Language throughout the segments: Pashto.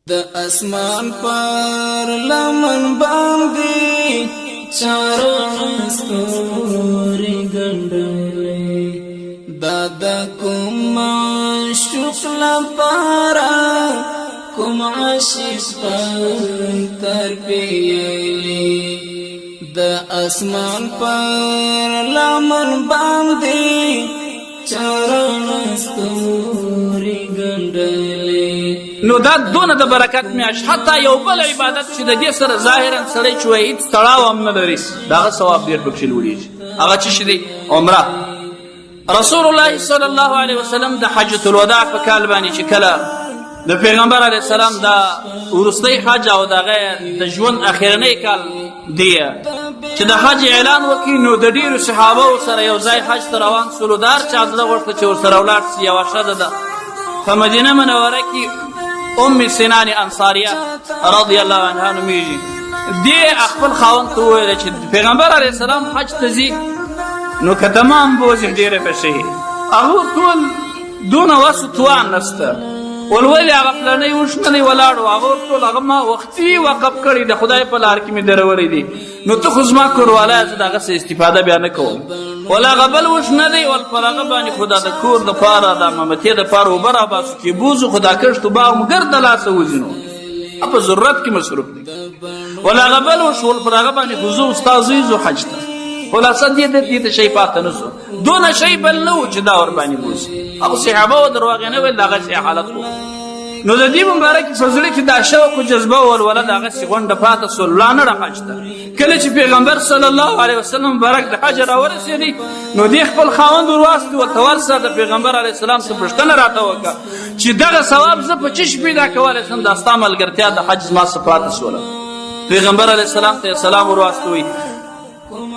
د اسمان پر لمن باندې چاران ستوري ګنډلې دا د کوم عاشق لپاره کوم عاشق تر پیلې د اسمان پر لمن باندې چاران ستوري ګنډلې. نو دا دونه د برکت میاشت حتی یو بل عبادت چې د دې سره ظاهرا سړی چې وایي هېڅ تړاو هم نه لري دغه ثواب ډېر پکښې لوړېږي. هغه څه شي دی؟ عمره. رسول الله صلی الله علیه وسلم د حجة الوداع په کال باندې چې کله د پیغمبر علیه السلام دا وروستی حج او د هغه د ژوند اخرنی کال دی چې د حج اعلان وکړي نو د ډېرو صحابو سره یو ځای حج ته روان سولو. د هر چا زړه غوښته چې ورسره ولاړ شي. یوه ښځه ده په مدینه منوره کې ام سنان انصاریه رضی الله عنها نومیږي. دې خپل خاوند ته وویله چې پیغمبر علیه السلام حج ته ځي نو که تمام بوځي ډېره به ښه هغه ټول دونه وس و توان نسته ولولې هغه پلرنی وشنلی ولاړ و هغه ټول هغه ما وختي وقف کړي د خدای په لار کې مې درولی دي نو ته خو زما کوروالی زه د هغه څه استفاده بیا نه کوم ول هغه بل وشنلی ول پر هغه باندې خو دا د کور دپاره د ممتې دپاره اوبه راباسو چې بوځو خو دا کښت و باغ مو ګرد د لاسه وځي نو په ضرورت کې مصروف دی ول هغه بل وشو ول پر هغه باندې خو زه ستا زوی ځو حج ته خلاصه دې ته شی پاته نه سو دونه شی بل نه و چې دا ورباندې بوځي هغو صحابه و درواغې نه ویل د هغسې حالت و. نو د دې مبارک په زړه کې دا شوق و جذبه ولوله د هغسې غونډه پاته سول لاړه حج ته. کله چې پیغمبر صلی الله علیه وسلم مبارک د حج راورسېدی نو دې خپل خاوند ورواستي ورته ورسه د پیغمبر علیه السلام څه پوښتنه راته وکړه چې دغه ثواب زه په څه شي پیدا کولی شم دا ستا ملګرتیا د حج زما څه پاته سوله. پیغمبر علیه السلام ته سلام ورواستوي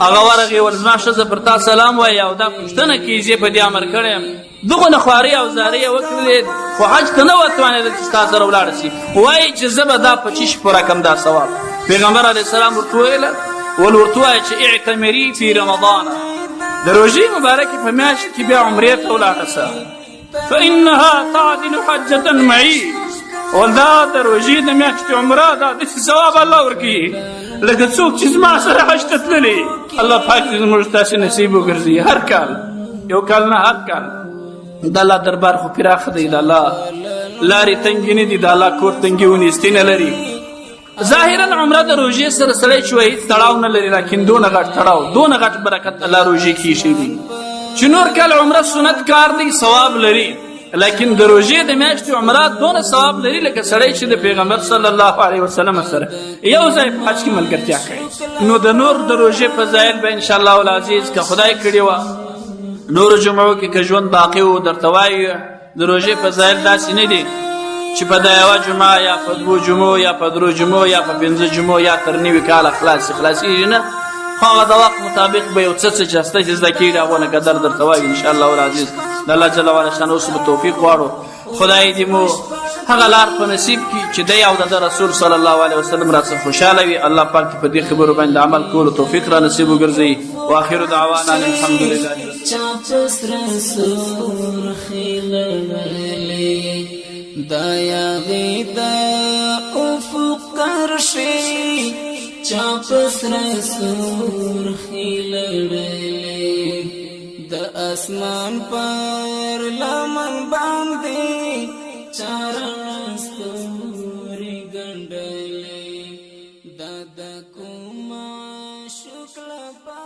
هغه ورغې ول زما ښځه پر تا سلام وایي او دا پوښتنه کوي زه په دې امر کړی یم دغونه خوارۍ او زارۍ یې وکړلې خو حج ته نه وتوانېدل چې ستا سره ولاړه شي وایي چې زه به دا په څه شي پوره کړم دا ثواب. پیغمبر علیه السلام ورته وویله ول ورته وایه چې اعتمري فی رمضان د روژې مبارکې په میاشت کې بیا عمرې ته ولاړه شه فانها تعدل حجة معي ول دا د روژې د میاشتې عمره دا داسې ثواب الله ورکوي لکه څوک چې زما سره حج ته تللي. الله پاک دې زموږ تاسې نصیب وګرځي هر کال یو کال نه هر کال. د الله دربار خو پراخه دی د الله لارې تنګې نه دي د الله کور تنګې ونیستې نه لري. ظاهرا عمره د روژې سره سړی چې وایي هېڅ تړاو نه لري لیکن دونه غټ تړاو دونه غټ برکت الله روژې کې ایښی دی چې نور کال عمره سنت کار دی ثواب لري لیکن د روژې د میاشتې عمره دونه ثواب لري لکه سړی چې د پیغمبر صلی الله علیه وسلم سره یو ځای په حج کې ملګرتیا کوي. نو د نور د روژې فضایل به انشاءالله العزیز که خدای کړي وه نورو جمعو کې که ژوند باقي و درته وایي د روژې فضایل داسې نه دي چې په دا یوه جمعه یا په دوو جمعو یا په درو جمعو یا په پنځه جمعو یا تر نوي کاله خلاصېږي نه خو هغه د وخت مطابق به یو څه چې هسته چې زده کېږي هغونه قدر درته وایي انشاءالله العزیز. د الله جل وعلا شانه اوس به توفیق غواړو خدای دې مو هغه لار په نصیب کړي چې دی او د رسول صلی الله علیه وسلم راڅخه خوشحاله وي. الله پاک په دې خبرو باندې عمل کولو توفیق را نصیب وګرځوي. واخر دعوانا الحمدلله. دا یاغې د افق کرښې چا په سره سرخې لړلې د اسمان پر لمن باندې چاران ستوري ګنډلې دا د کوم عاشق لپاره